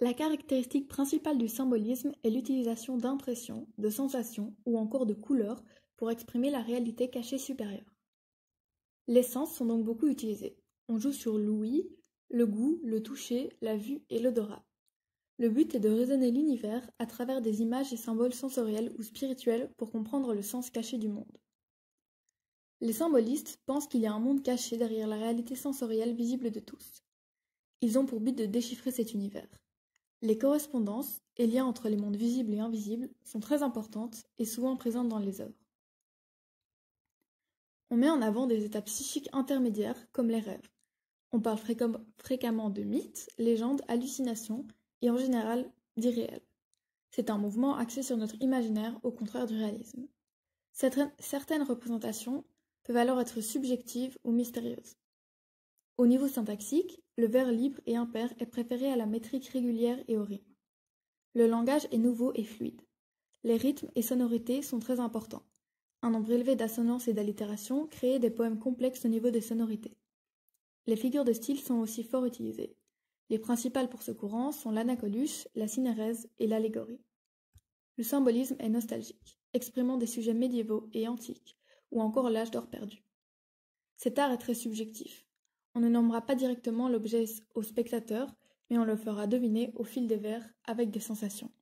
La caractéristique principale du symbolisme est l'utilisation d'impressions, de sensations ou encore de couleurs pour exprimer la réalité cachée supérieure. Les sens sont donc beaucoup utilisés. On joue sur l'ouïe, le goût, le toucher, la vue et l'odorat. Le but est de raisonner l'univers à travers des images et symboles sensoriels ou spirituels pour comprendre le sens caché du monde. Les symbolistes pensent qu'il y a un monde caché derrière la réalité sensorielle visible de tous. Ils ont pour but de déchiffrer cet univers. Les correspondances et liens entre les mondes visibles et invisibles sont très importantes et souvent présentes dans les œuvres. On met en avant des états psychiques intermédiaires comme les rêves. On parle fréquemment de mythes, légendes, hallucinations et en général d'irréel. C'est un mouvement axé sur notre imaginaire au contraire du réalisme. Certaines représentations peuvent alors être subjectives ou mystérieuses. Au niveau syntaxique, le vers libre et impair est préféré à la métrique régulière et au rythme. Le langage est nouveau et fluide. Les rythmes et sonorités sont très importants. Un nombre élevé d'assonances et d'allitérations crée des poèmes complexes au niveau des sonorités. Les figures de style sont aussi fort utilisées. Les principales pour ce courant sont l'anacoluche, la synérèse et l'allégorie. Le symbolisme est nostalgique, exprimant des sujets médiévaux et antiques, ou encore l'âge d'or perdu. Cet art est très subjectif. On ne nommera pas directement l'objet au spectateur, mais on le fera deviner au fil des vers avec des sensations.